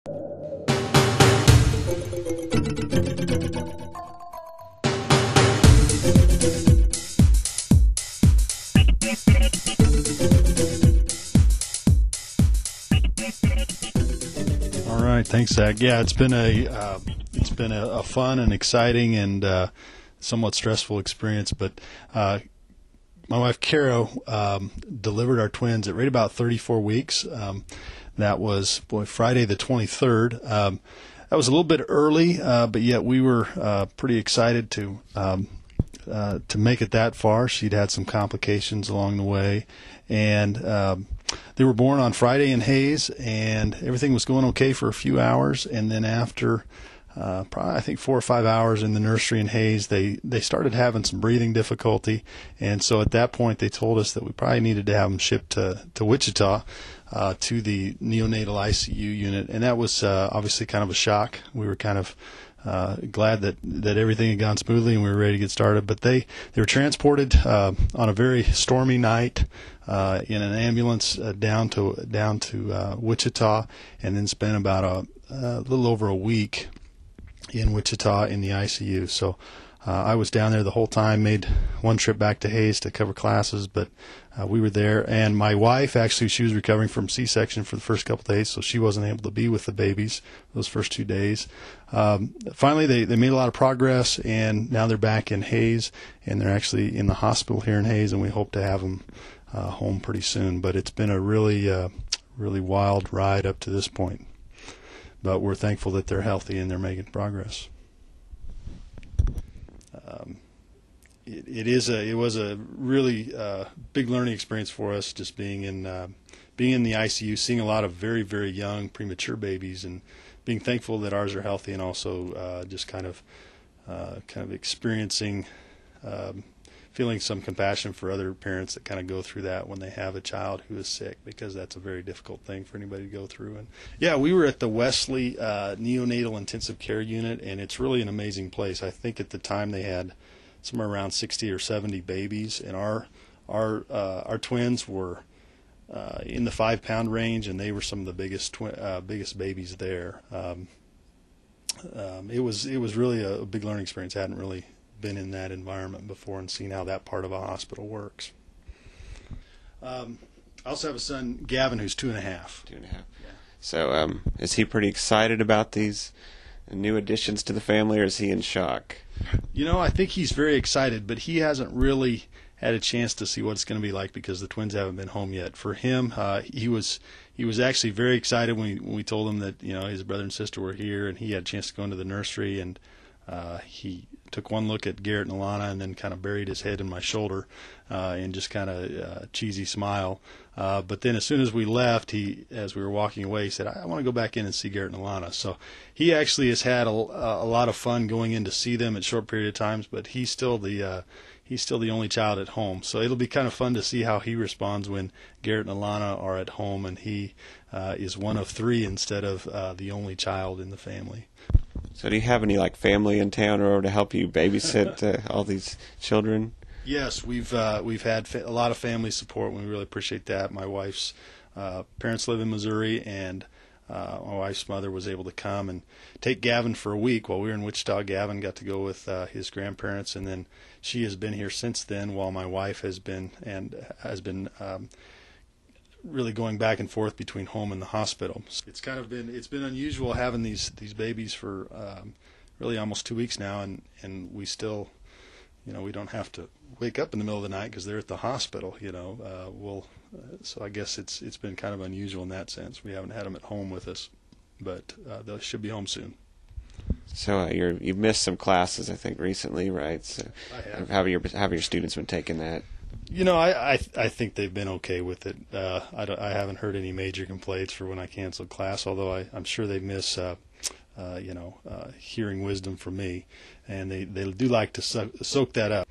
All right, thanks, Zach. Yeah, it's been a fun and exciting and somewhat stressful experience. But my wife Caro delivered our twins at right about 34 weeks. That was Friday the 23rd. That was a little bit early, but yet we were pretty excited to make it that far. She'd had some complications along the way, and they were born on Friday in Hayes, and everything was going okay for a few hours. And then after probably I think 4 or 5 hours in the nursery in Hayes, they started having some breathing difficulty, and so at that point they told us that we probably needed to have them shipped to Wichita to the neonatal ICU unit, and that was obviously kind of a shock. We were kind of glad that everything had gone smoothly and we were ready to get started. But they were transported on a very stormy night in an ambulance down to Wichita, and then spent about a little over a week in Wichita in the ICU. So I was down there the whole time, made one trip back to Hayes to cover classes, but we were there. And my wife, actually, she was recovering from C-section for the first couple of days, so she wasn't able to be with the babies those first 2 days. Finally, they made a lot of progress, and now they're back in Hayes, and they're actually in the hospital here in Hayes, and we hope to have them home pretty soon. But it's been a really wild ride up to this point. But we're thankful that they're healthy and they're making progress. It was a really big learning experience for us, just being in the ICU, seeing a lot of very, very young premature babies, and being thankful that ours are healthy, and also just kind of experiencing, feeling some compassion for other parents that kind of go through that when they have a child who is sick, because that's a very difficult thing for anybody to go through. And yeah, we were at the Wesley Neonatal Intensive Care Unit, and it's really an amazing place. I think at the time they had somewhere around 60 or 70 babies, and our twins were in the 5-pound range, and they were some of the biggest babies there. It was really a big learning experience. I hadn't really been in that environment before and seen how that part of a hospital works. I also have a son, Gavin, who's 2.5. 2.5. Yeah. So is he pretty excited about these new additions to the family, or is he in shock? I think he's very excited, but he hasn't really had a chance to see what it's going to be like because the twins haven't been home yet. For him, he was actually very excited when we told him that his brother and sister were here, and he had a chance to go into the nursery, and he took one look at Garrett and Alana and then kind of buried his head in my shoulder and just kind of cheesy smile. But then as soon as we left, as we were walking away, he said, I want to go back in and see Garrett and Alana. So he actually has had a lot of fun going in to see them at short period of times, but he's still the only child at home. So it'll be kind of fun to see how he responds when Garrett and Alana are at home and he is one of 3 instead of the only child in the family. So do you have any family in town or to help you babysit all these children? Yes, we've had a lot of family support, and we really appreciate that. My wife's parents live in Missouri, and my wife's mother was able to come and take Gavin for a week while we were in Wichita. Gavin got to go with his grandparents, and then she has been here since then, while my wife has been really going back and forth between home and the hospital. It's been unusual having these babies for really almost 2 weeks now, and we still, we don't have to wake up in the middle of the night because they're at the hospital. So I guess it's been kind of unusual in that sense. We haven't had them at home with us, but they should be home soon. So you've missed some classes, I think, recently, right? So I have. How have your students been taking that? I think they've been okay with it. I haven't heard any major complaints for when I canceled class, although I'm sure they miss hearing wisdom from me, and they do like to soak that up.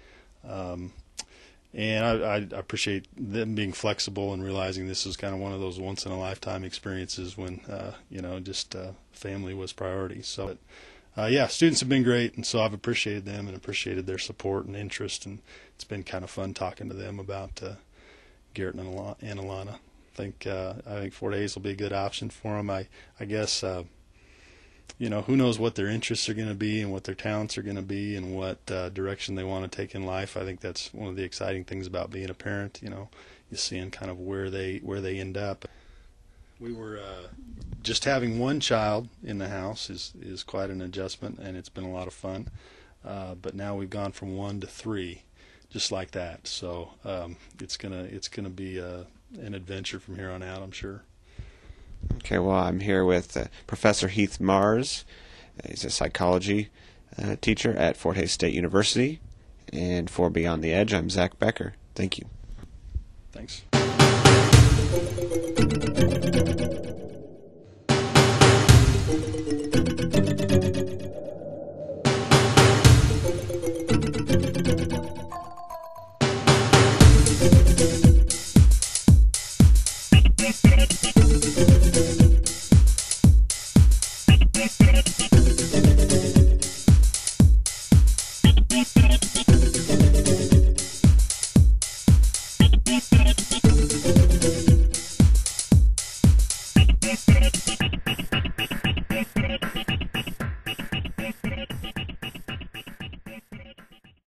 And I appreciate them being flexible and realizing this is kind of one of those once-in-a-lifetime experiences when family was priority. So, students have been great, and so I've appreciated them and appreciated their support and interest, and it's been kind of fun talking to them about Garrett and Alana. I think 4 days will be a good option for them. I guess who knows what their interests are going to be and what their talents are going to be and what direction they want to take in life. I think that's one of the exciting things about being a parent. You're seeing kind of where they end up. We were just having one child in the house is quite an adjustment, and it's been a lot of fun. But now we've gone from 1 to 3, just like that. So it's gonna be an adventure from here on out, I'm sure. Okay, well, I'm here with Professor Heath Marrs. He's a psychology teacher at Fort Hays State University. And for Beyond the Edge, I'm Zach Becker. Thank you. Thanks.